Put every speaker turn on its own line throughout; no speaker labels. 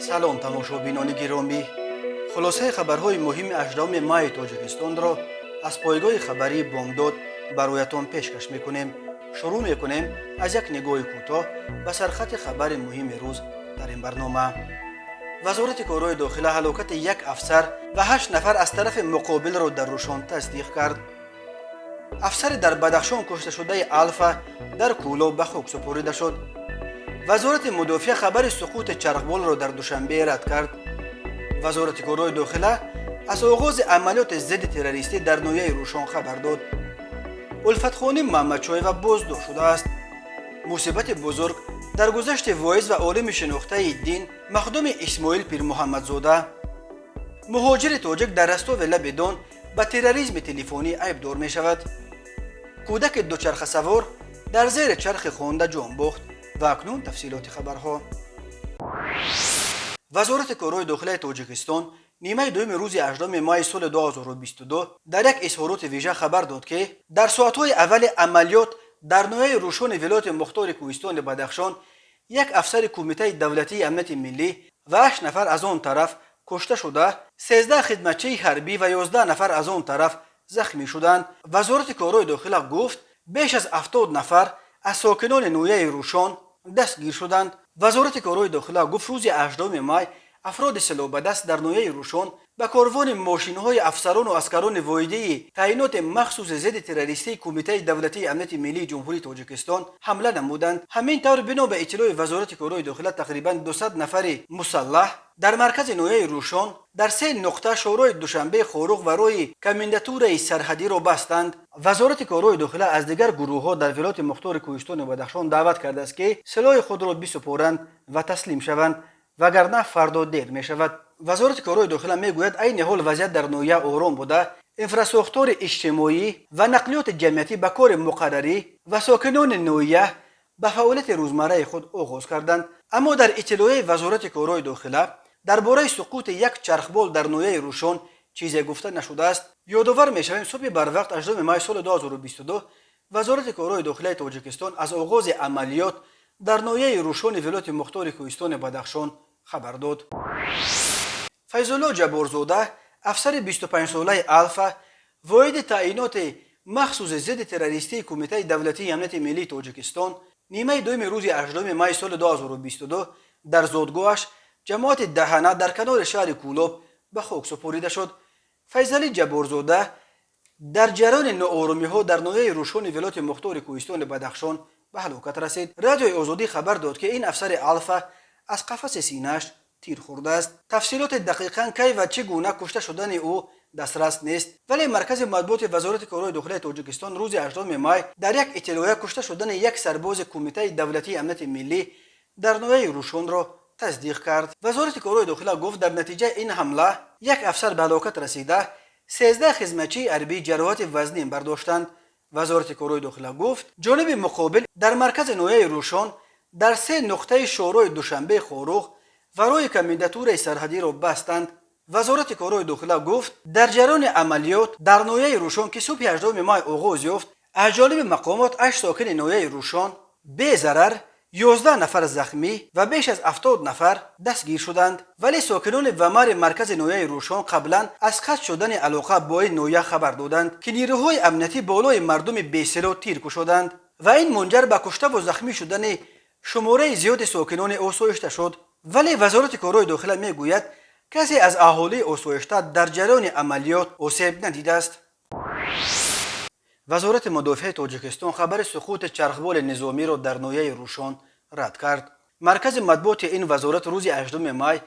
салом тамошобинони гиромӣ, хулосаи хабарҳои муҳими 8 майи тоҷикистонро аз пойгоҳи хабарии бомдод бароятон пешкаш мекунем. шурӯъ мекунем аз як нигоҳи кӯтоҳ ба сархати хабари муҳими рӯз дар ин барнома. вазорати корҳои дохила ҳалокати як афсар ва 8 нафар аз тарафи муқобилро дар рӯшон тасдиқ кард. афсари дар Бадахшон кушташудаи Алфа дар Кӯлов ба хук супорида шуд. вазорати мудофиа хабари суқути чархболро дар душанбе рад кард. вазорати корҳои дохила аз оғози амалиёти зидди террористӣ дар ноҳияи Рӯшон хабар дод. улфатхони Маҳмадшоева боздоштар шудааст. мусибати бузург дар гузашти воиз ва олими шинохтаи дин махдуми Исмоил Пирмуҳаммадзода. муҳоҷири тоҷик дар растови лаби Дон ба терроризми телефонӣ айбдор мешавад. кӯдаки дучархасавор дар зери чархи хонда ҷон бохт. ва акнун тафсилоти хабарҳо. вазорати корҳои дохилаи Тоҷикистон нимаи дуюми рӯзи 8 майи соли 2022 дар як изҳороти вижа хабар дод ки дар соатҳои аввали амалиёт дар ноҳияи Рӯшони вилояти Мухтори Кӯҳистони Бадахшон як афсари Кумитаи давлатии амнияти миллӣ ва 8 нафар аз он тараф кушта шуда, 13 хидматчии ҳарбӣ ва 11 нафар аз он тараф захмӣ шуданд. вазорати корҳои дохила гуфт беш аз 70 нафар аз сокинони ноҳияи Рӯшон дастгир шуданд. вазорати корҳои дохила гуфт рӯзи 8 май афроди силобадаст дар ноҳияи Рӯшон ба корвони мошинҳои афсарону аскарони воҳидии таъиноти махсуси зидди террористии Кумитаи давлатии амнияти миллии ҷумҳурии Тоҷикистон ҳамла намуданд. ҳамин тавр бино ба иттилои вазорати корҳои дохила тақрибан 200 нафари мусаллаҳ дар маркази ноҳияи Рӯшон дар се нуқта шораи Душанбе Хоруғ ва роҳи комендатураи сарҳадиро бастанд. вазорати корҳои дохила аз дигар гурӯҳҳо дар вилояти Мухтори Кӯҳистони Бадахшон даъват кардааст ки силоҳи худро бисупоранд ва таслим шаванд, вагарна фардо дер мешавад. вазорати корҳои дохила мегӯяд айни ҳол вазъият дар ноҳия ором буда, инфрасохтори иҷтимоӣ ва нақлиёти ҷамъиятӣ ба кори муқаррарӣ ва сокинони ноҳия ба фаъолияти рӯзмарраи худ оғоз карданд. аммо дар иттилоияи вазорати корҳои дохила дар бораи суқути як чархбол дар ноҳияи Рӯшон чизе гуфта нашудааст. ёдовар мешавем субҳи барвақт 8 майи соли 2022 вазорати корҳои дохилаи Тоҷикистон аз оғози амалиёт дар ноҳияи Рӯшони вилояти Мухтори Кӯҳистони Бадахшон хабар дод. Файзулло Ҷаборзода, афсари 25-солаи Алфа, воҳиди таъиноти махсуси зидди террористии Кумитаи давлатии амнияти миллии Тоҷикистон, нимаи дуюми рӯзи 8 майи соли 2022 дар зодгоҳаш ҷамоати Даҳана дар канори шаҳри Кӯлоб ба хук супорида шуд. Файзали Ҷаборзода дар ҷараёни нооромиҳо дар ноҳияи Рӯшони вилояти Мухтори Кӯҳистони Бадахшон ба ҳалокат расид. радиои Озодӣ хабар дод ки ин афсари Алфа аз қафаси синааш тир хӯрдааст. тафсилоти дақиқан кай ва чӣ гуна кушта шудани ӯ дастрас нест, вале маркази матбуоти вазорати корҳои дохилаи Тоҷикистон рӯзи 8 май дар як иттилоия кушта шудани як сарбози Кумитаи давлатии амнияти миллӣ дар ноҳияи Рӯшонро тасдиқ кард. вазорати корҳои дохила гуфт дар натиҷаи ин ҳамла як афсар ба ҳалокат расида, 13 хизматчии ҳарбӣ ҷароҳати вазнин бардоштанд. вазорати корҳои дохила гуфт ҷониби муқобил дар маркази ноҳияи Рӯшон дар се нуқтаи шораи Душанбе Хоруғ ва роҳи комендатураи сарҳадиро бастанд. вазорати корҳои дохила гуфт дар ҷараёни амалиёт дар ноҳияи Рӯшон ки субҳи 8 май оғоз ёфт, аз ҷониби мақомот 8 сокини ноҳияи Рӯшон безарар 11 нафар захмӣ ва беш аз 70 нафар дастгир шуданд, вале сокинони вамари маркази ноҳияи Рӯшон қаблан аз қатъ шудани алоқа бо ин ноҳия хабар доданд ки нирӯҳои амнiyatӣ болои мардуми бесило тир кушоданд ва ин мунҷар ба куштаву захмӣ шудани шумораи зиёди сокинони осоишта шуд. вале вазорати корҳои дохила мегӯяд касе аз аҳолии осоишта дар ҷараёни амалиёт осеб надидааст. вазорати мудофиаи Тоҷикистон хабари суқути чархболи низомиро дар ноҳияи Рӯшон рад кард. маркази матбуоти ин вазорат рӯзи 8 май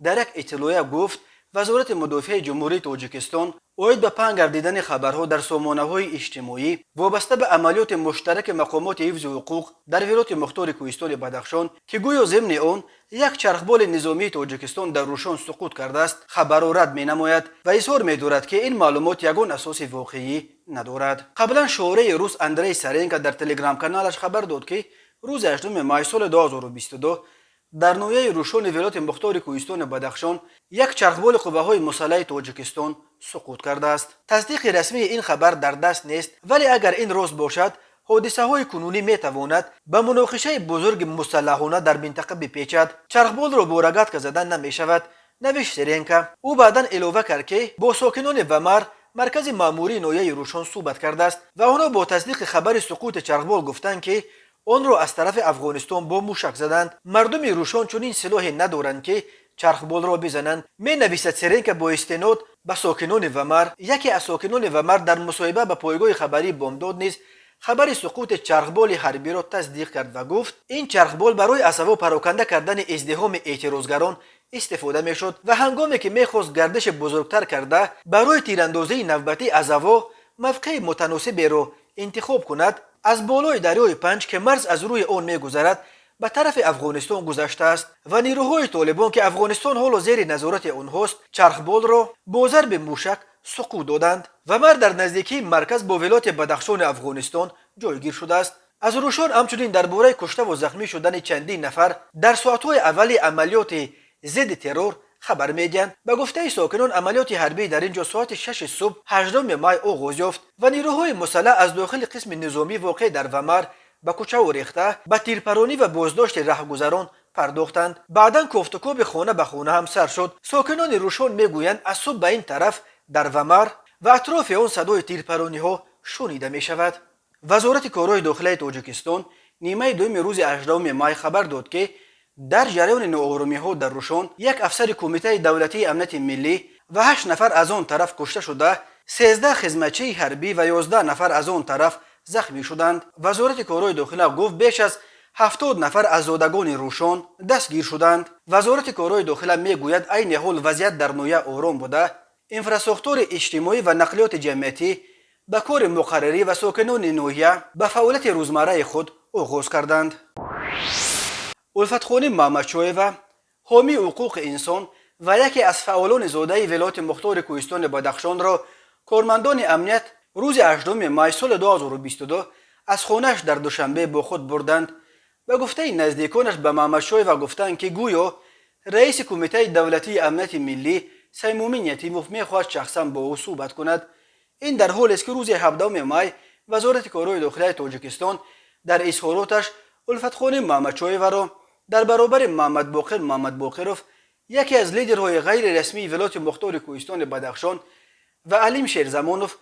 дар як иттилоия гуфт вазорати мудофиаи ҷумҳурии Тоҷикистон оид ба паҳн гардидани хабарҳо дар сомонаҳои иҷтимоӣ вобаста ба амалиёти муштараки мақомоти ҳифзи ҳуқуқ дар вилояти Мухтори Кӯҳистони Бадахшон ки гӯё зимни он як чархболи низомии Тоҷикистон дар Рӯшон суқут кардааст, хабарро рад менамояд ва изҳор медорад ки ин маълумот ягон асоси воқеӣ надорад. қаблан шуораи рус Андрей Саренко дар телеграм-каналаш хабар дод ки рӯзи 8 май соли 2022 дар ноҳияи Рӯшони вилояти Мухтори Кӯҳистони Бадахшон як чархболи қувваҳои мусаллаҳи Тоҷикистон суқут кардааст. тасдиқи расмии ин хабар дар даст нест, вале агар ин рост бошад, حادثه‌های کنونی میتواند به مناقشه بزرگ مسلحانه در منطقه بپیچد. چرخبال را با رگت زدن نمیشود، نوشت سرینکا. او بعدا اضافه کرد که با ساکنان ومر مرکز ماموری نویه روشن صحبت کرده است و آنها با تصدیق خبر سقوط چرخبال گفتند که آن را از طرف افغانستان با موشک زدند. مردم روشن چنین سلاحی ندارند که چرخبال را بزنند. می نویسد سرینکا با استناد به ساکنان ومر. یکی از ساکنان ومر در مصاحبه به پایگاه خبری بامداد نیز خبر سقوط چرخبال حربی را تصدیق کرد و گفت این چرخبال برای عصبه پراکنده کردن ازدحام اعتراضگران استفاده میشد و هنگامی که میخواست گردش بزرگتر کرده برای تیراندازی نوبتی از هوا موقع متناسبی را انتخاب کند، از بالای دریای پنج که مرز از روی آن میگذرد به طرف افغانستان گذشته است و نیروهای طالبان که افغانستان حالا زیر نظارت آنهاست چرخبال را با ضرب موشک سقوط دادند. ومر در نزدیکی مرکز با ولایت بدخشان افغانستان جایگیر شده است. از روشن همچنین درباره کشته و زخمی شدن چندین نفر در ساعت‌های اولی عملیات ضد ترور خبر میدهند. به گفته ساکنان عملیات حربی در اینجا ساعت 6 صبح 18 مای آغاز یافت و نیروهای مسلح از داخل قسم نظامی واقع در ومر به کوچه و ریخته به تیرپرانی و بازداشت رهگذران پرداختند. بعدا کوفتکوب خانه به خانه هم سر شد. ساکنان روشن میگویند از صبح به این طرف در ومر و اطراف آن صدای تیرپرانی ها شنیده می شود. وزارت کارهای داخلی تاجیکستان نیمه دوم روز 18 مای خبر داد که در جریان ناآرامی ها در روشن یک افسر کمیته دولتی امنیت ملی و 8 نفر از آن طرف کشته شده، 13 خدمتچی حربی و 11 نفر از آن طرف زخمی شدند. وزارت کارهای داخلی گفت بیش از 70 نفر از زادگان روشن دستگیر شدند. وزارت کارهای داخلی میگوید عین حال وضعیت در نویه آرام بوده. انفراستراکچور اجتماعی و نقلیات جمعیتی به کار مقرری و ساکنان نویه به فعالیت روزمره خود آغاز کردند. الفت خانی محمدشایو حامی حقوق انسان و یکی از فعالان زاده ولایت مختار کوهستان بدخشان را کارمندان امنیت روز 18 مای سال 2022 از خانه‌اش در دوشنبه با خود بردند. به گفته نزدیکانش به محمدشایو گفتند که گویا رئیس کمیته دولتی امنیت ملی سیمومین یتیموف میخواهد شخصا با او صحبت کند. این در حالی است که روز 17 مای وزارت کارهای داخلی تاجیکستان در اظهاراتش الفت خانی محمدشایو را در برابر محمد باقروف یکی از لیدرهای غیر رسمی ولایت مختار کوهستان بدخشان و علیم شیرزمانوف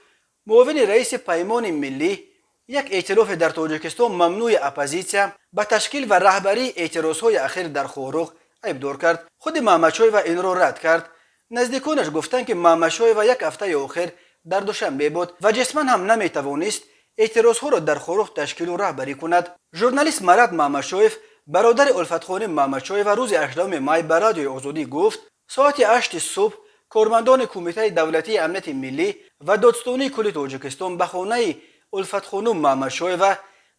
معاون رئیس پیمان ملی یک ائتلاف در تاجیکستان ممنوع اپوزیسیا به تشکیل و رهبری اعتراضهای اخیر در خاروغ عیبدار کرد. خود محمدشایو این را رد کرد. نزدیکانش گفتند که محمدشایو یک هفته آخر در دوشنبه بود و جسما هم نمیتوانست اعتراضها را در خاروغ تشکیل و رهبری کند. ژورنالیست مراد محمدشایو برادر الفت خانی محمدشایو روز 18 مای به رادیوی آزادی گفت ساعت 8 صبح کارمندان کمیته دولتی امنیت ملی و دادستانی کل تاجیکستان به خانه الفت خانم محمدشایو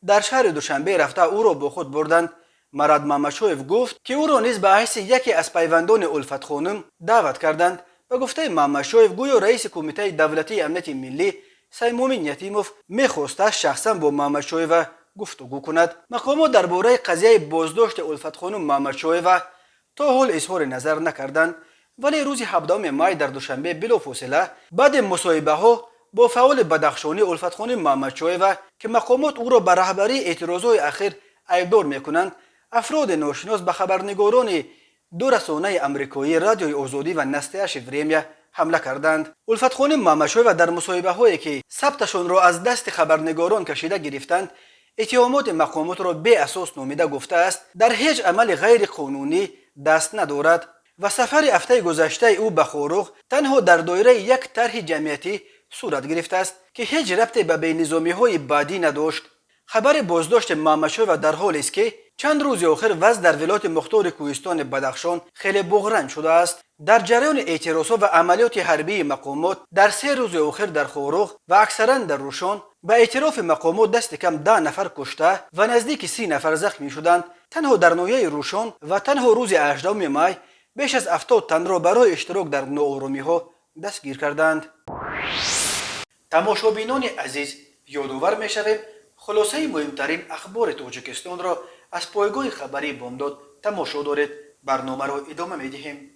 در شهر دوشنبه رفته او را با خود بردند. مراد محمدشایو گفت که او را نیز به حیث یکی از پیوندان الفت خانم دعوت کردند. به گفته محمدشایو گویا رئیس کمیته دولتی امنیت ملی سیمومین یتیموف میخواست شخصا با محمدشایو گفتگو کند. مقامات درباره قضیه بازداشت الفت خانم محمدشایو تا حال اظهار نظر نکردند، ولی روز 17 مای در دوشنبه بلافاصله بعد مصاحبه ها با فعال بدخشانی الفت خانم محمدشایو که مقامات او را به رهبری اعتراضهای اخیر عیبدار میکنند، افراد ناشناس به خبرنگاران دو رسانه امریکایی رادیوی آزادی و نسته شفریمیا حمله کردند. الفت خانم محمدشایو در مصاحبه هایی که ثبتشان را از دست خبرنگاران کشیده گرفتند اتهامات مقامات را بی اساس نامیده گفته است در هیچ عمل غیر قانونی دست ندارد و سفر هفته گذشته او به خاروغ تنها در دایره یک طرح جمعیتی صورت گرفته است که هیچ ربطی به بینظامی های بعدی نداشت. خبر بازداشت محمدشایو در حالی است که چند روز آخر وضع در ولایت مختار کوهستان بدخشان خیلی بحران شده است. در جریان اعتراضها و عملیات حربی مقامات در 3 روز آخر در خاروغ و اکثرا در روشن به اعتراف مقامات دست کم 10 نفر کشته و نزدیک 30 نفر زخمی شدند. تنها در نویه روشن و تنها روز 18 مای بیش از 70 تن را برای اشتراک در ناآرامی ها دستگیر کردند. تماشابینان عزیز، یادآور می‌شویم خلاصه مهمترین اخبار تاجیکستان را از پایگاه خبری بامداد تماشا دارید. برنامه را ادامه می‌دهیم.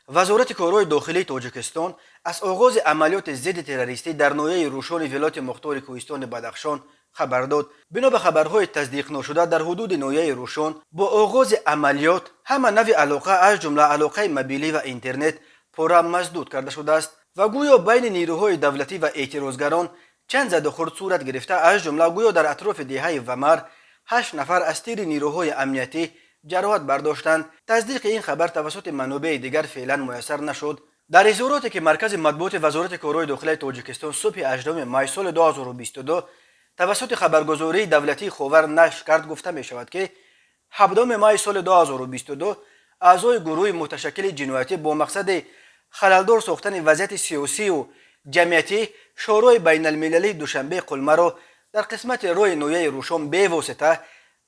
وزارت کارهای داخلی تاجیکستان از آغاز عملیات ضد تروریستی در ناحیه روشن ولایت مختار کوهستان بدخشان خبر داد. بنا به خبرهای تصدیق نشده در حدود نویه روشن با آغاز عملیات همه نوع علاقه از جمله علاقه موبیلی و اینترنت پورا مسدود کرده شده است و گویا بین نیروهای دولتی و اعتراضگران چند زد و خورد صورت گرفته، از جمله گویا در اطراف دهه ومر 8 نفر از تیر نیروهای امنیتی جراحت برداشتند. تصدیق این خبر توسط منابع دیگر فعلا میسر نشد. در اظهاراتی که مرکز مطبوعات وزارت کارهای داخلی تاجیکستان صبح 18 مای سال 2022 توسط خبرگزاری دولتی خاور نشر کرد گفته می شود که 17 مای سال 2022 اعضای گروه متشکل جنایتی با مقصد خللدار ساختن وضعیت سیاسی و جمعیتی شورای بین المللی دوشنبه قلمه را در قسمت روی نویه روشن به واسطه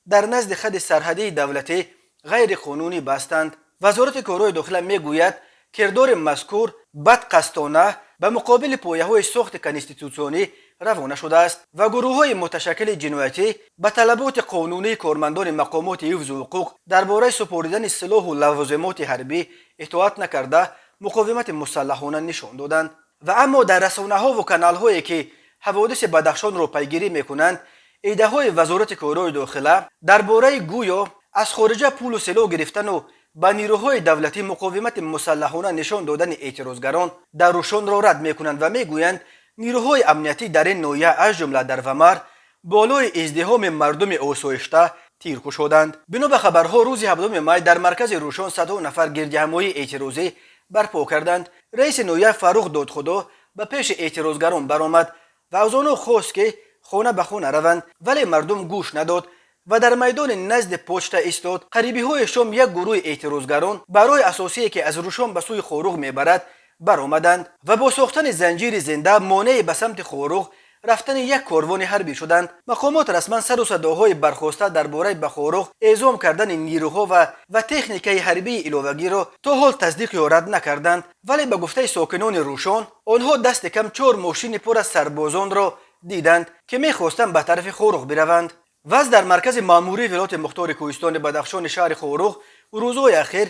در نزد خط سرحدی دولتی غیر قانونی بستند. وزارت کارهای داخلی می گوید کردار مذکور بدقصدانه به مقابل پایه‌های ساخت کنستیتوسیونی روانه شده است و گروه‌های متشکل جنایتی به طلبات قانونی کارمندان مقامات حفظ حقوق درباره سپردن سلاح و لوازمات حربی اطاعت نکرده مقاومت مسلحانه نشان دادند و اما در رسانه‌ها و کانال‌هایی که حوادث بدخشان را پیگیری می‌کنند ایده‌های وزارت کارهای داخلی درباره گویا از خارجه پول و سلاح گرفتن و با نیروهای دولتی مقاومت مسلحانه نشان دادن اعتراضگران در روشن را رد می‌کنند و می‌گویند نیروهای امنیتی در این نویه از جمله در ومر بالای ازدحام مردم آسایشته تیرکش شدند. بنا به خبرها روز 17 مای در مرکز روشن صدها نفر گردهمایی اعتراضی برپا کردند. رئیس نویه فاروق دادخدا به پیش اعتراضگران برآمد و از آنها خواست که خانه به خانه روند، ولی مردم گوش نداد و در میدان نزد پوچته ایستاد. قریبی های شام یک گروه اعتراضگران برای اساسی که از روشن به سوی خاروق میبرد برآمدند و با ساختن زنجیر زنده مانع به سمت خاروق رفتن یک کاروان حربی شدند. مقامات رسما سر و صداهای برخاسته درباره به خاروق اعزام کردن نیروها و تکنیک حربی علاوگی را تا حال تصدیق یا رد نکردند، ولی به گفته ساکنان روشن آنها دست کم 4 ماشین پر از سربازان را دیدند که میخواستند به طرف خاروق بروند. وضع در مرکز ماموری ولایت مختار کوهستان بدخشان شهر خاروق روزهای اخیر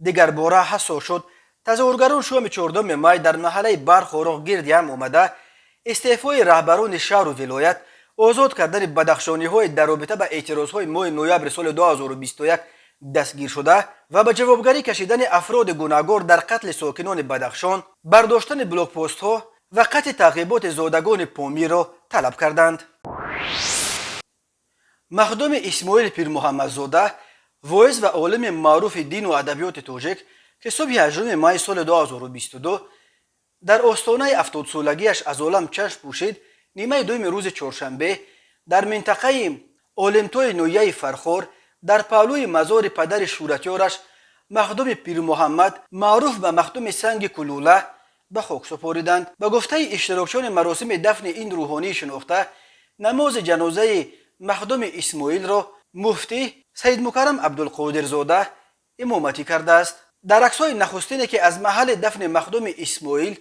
دیگر باره حساس شد. تظاهرگران شام 14 مای در محله برخاروق گرد هم آمده استعفای رهبران شهر و ولایت، آزاد کردن بدخشانی های در رابطه با اعتراض های ماه نوامبر سال 2021 دستگیر شده و به جوابگری کشیدن افراد گناهکار در قتل ساکنان بدخشان، برداشتن بلاک پست ها و قطع تعقیبات زادگان پامی را طلب کردند. مخدوم اسماعیل پیر محمدزاده، واعظ و عالم معروف دین و ادبیات تاجیک که صبح 18 مای سال 2022 در آستانه 70 سالگیش از عالم چشم پوشید، نیمه دوم روز چهارشنبه در منطقه عالمتوی نویه فرخار در پهلوی مزار پدر شورتیارش مخدوم پیر محمد معروف به مخدوم سنگ کلوله به خاک سپاریدند. به گفته اشتراکچیان مراسم دفن این روحانی شناخته، نماز جنازه مخدوم اسماعیل را مفتی سید مکرم عبدالقادرزاده امامتی کرده است. در عکس‌های نخستینی که از محل دفن مخدوم اسماعیل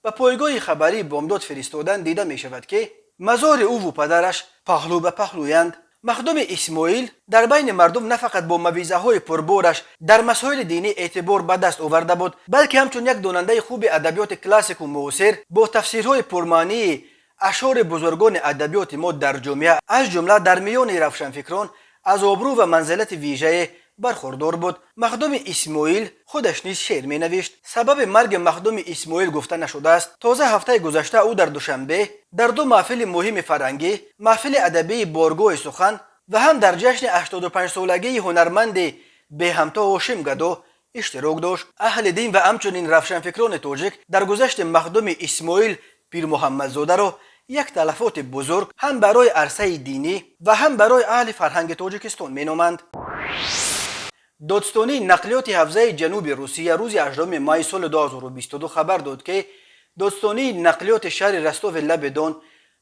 و پایگاه خبری بامداد فرستادن دیده می شود که مزار او و پدرش پهلو به پهلویند. مخدوم اسماعیل در بین مردم نه فقط با موعظه های پربارش در مسائل دینی اعتبار به دست آورده بود، بلکه همچون یک داننده خوب ادبیات کلاسیک و معاصر با تفسیرهای پرمعنی اشعار بزرگان ادبیات ما در جامعه از جمله در میان روشنفکران از آبرو و منزلت ویژه برخوردار بود. مخدوم اسماعیل خودش نیز شعر می نوشت. سبب مرگ مخدوم اسماعیل گفته نشده است. تازه هفته گذشته او در دوشنبه در 2 محفل مهم فرهنگی، محفل ادبی بارگاه سخن و هم در جشن 85 سالگی هنرمند به همتا هاشم گدا اشتراک داشت. اهل دین و همچنین روشنفکران تاجیک در گذشت مخدوم اسماعیل پیر محمدزاده را یک تلفات بزرگ هم برای عرصه دینی و هم برای اهل فرهنگ تاجیکستان مینامند. دادستانی نقلیات حوزه جنوب روسیه روز 18 مای سال 2022 خبر داد که دادستانی نقلیات شهر رستوف لبدان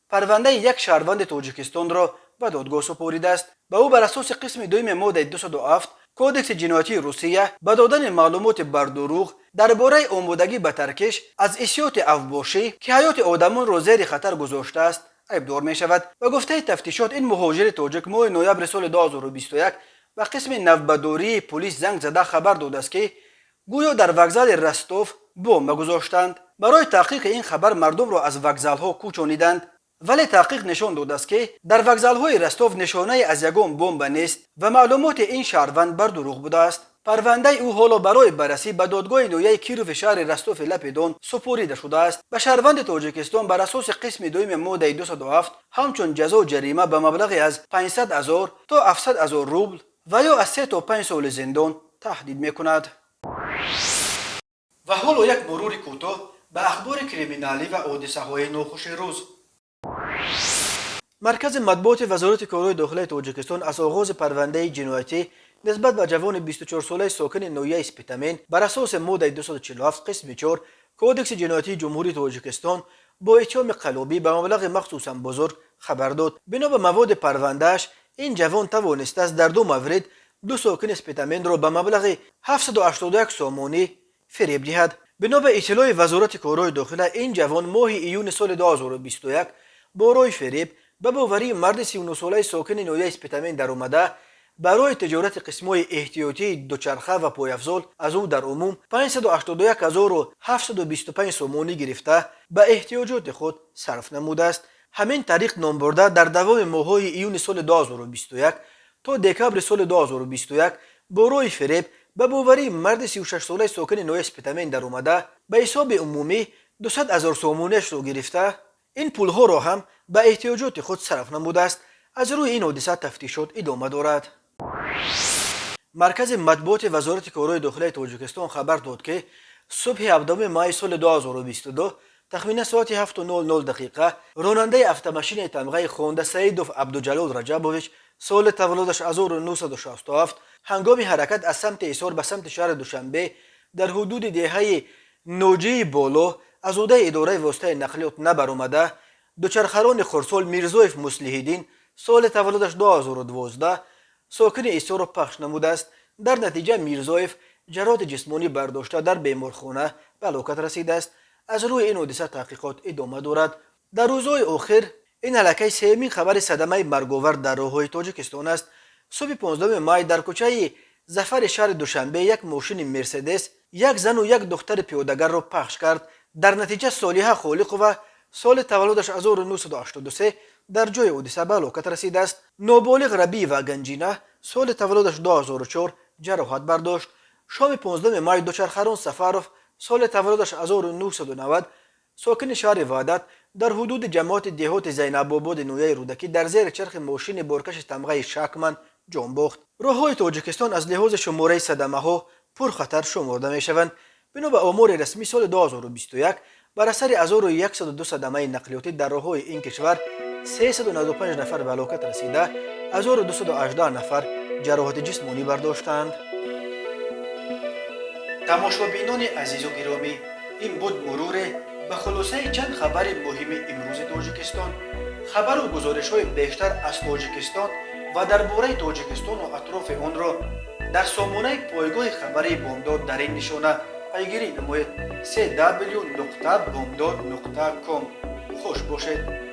پرونده یک شهروند تاجیکستان را به دادگاه سپرده است. به او بر اساس قسم 2 ماده 207 کودکس جنایتی روسیه به دادن معلومات بر دروغ درباره آمادگی به ترکش از اسیات افباشی که حیات آدمان را زیر خطر گذاشته است ایبدار می شود. و گفته تفتیشات این مهاجر تاجیک ماه نوامبر سال 2021 و قسم نوبداری پلیس زنگ زده خبر داده است که گویا در وокزال رستوف بمب گذاشتند. برای تحقیق این خبر مردم را از وокزال‌ها کوچانیدند ولی تحقیق نشان داده است که در وکزال‌های رستوف نشانه از یگان بمب نیست و معلومات این شهروند بر دروغ بوده است. پرونده او حالا برای بررسی به دادگاه نویه کیروف شهر رستوف لپیدون سپرده شده است. به شهروند تاجیکستان بر اساس قسم دوم ماده 207 همچون جزا و جریمه به مبلغ از 500,000 تا 700,000 روبل و یا از 3 تا 5 سال زندان تهدید میکند. و حالا یک مرور کوتاه به اخبار کریمینالی و حادثه‌های ناخوش روز. مرکز مطبوعات وزارت کارهای داخلی تاجیکستان از آغاز پرونده جنایتی نسبت به جوان 24 ساله ساکن نویه اسپیتامین بر اساس ماده 247 قسم 4 کودکس جنایتی جمهوری تاجیکستان با اتهام قلابی به مبلغ مخصوصا بزرگ خبر داد. بنا به مواد پروندهش این جوان توانسته است در 2 مورد 2 ساکن اسپیتامین را به مبلغ 781 سومانی فریب دهد. بنا به اطلاع وزارت کارهای داخلی این جوان ماه ایون سال 2021 با رای فریب به باوری مرد 39 ساله ساکن نویه اسپیتامین در اومده برای تجارت قسمای احتیاطی دوچرخه و پایافزال از او در عموم 581,725 سومانی گرفته به احتیاجات خود صرف نموده است. همین طریق نام برده در دوام ماه‌های ایون سال 2021 تا دکبر سال 2021 با رای فریب به باوری مرد 36 ساله ساکن نویه اسپیتامین در اومده به حساب عمومی 200,000 سومانیش را گرفته این پولها را هم به احتیاجات خود صرف نموده است. از روی این حادثه تفتیشات ادامه دارد. مرکز مطبوعات وزارت کارهای داخلی تاجیکستان خبر داد که صبح 17 مای سال 2022 تخمین ساعت 7:00 دقیقه راننده افت-ماشین تمغه خوانده سیدوف عبدالجلال رجبویچ سال تولدش 1967 هنگام حرکت از سمت ایسار به سمت شهر دوشنبه در حدود دهه نوجی بالا از عهده اداره واسطه نقلیات نبرآمده دوچرخران خرسال میرزایف مصلح‌الدین سال تولدش 2012 ساکن ایسار را پخش نموده است. در نتیجه میرزایف جراحت جسمانی برداشته در بیمارخانه به هلاکت رسیده است. از روی این حادثه تحقیقات ادامه دارد. در روزهای آخر این هلکه سومین خبر صدمه مرگ‌آور در راه‌های تاجیکستان است. صبح 15 مای در کوچه ظفر شهر دوشنبه یک ماشین مرسدس یک زن و یک دختر پیاده‌گر را پخش کرد. در نتیجه صالحه خالقووا سال تولدش 1983 در جای حادثه به هلاکت رسیده است. نابالغ ربی و گنجینه سال تولدش 2004 جراحت برداشت. شام 15 مای دوچرخران سفروف سال تولدش 1990 ساکن شهر وحدت در حدود جماعت دهات زینب آباد نویه رودکی در زیر چرخ ماشین بارکش تمغه شکمن جان باخت. راه‌های تاجیکستان از لحاظ شماره صدمه‌ها پرخطر شمرده می‌شوند. بنا به آمار رسمی سال 2021 بر اثر 1102 صدمه نقلیاتی در راه‌های این کشور 395 نفر به هلاکت رسیده 1218 نفر جراحت جسمانی برداشتند. تماشابینان عزیز و گرامی، این بود مرور به خلاصه چند خبر مهم امروز تاجیکستان. خبر و گزارش‌های بیشتر از تاجیکستان و درباره تاجیکستان و اطراف آن را در سامانه پایگاه خبری بامداد در این نشانه پیگیری نمایید: www.bomdad.com. خوش باشید.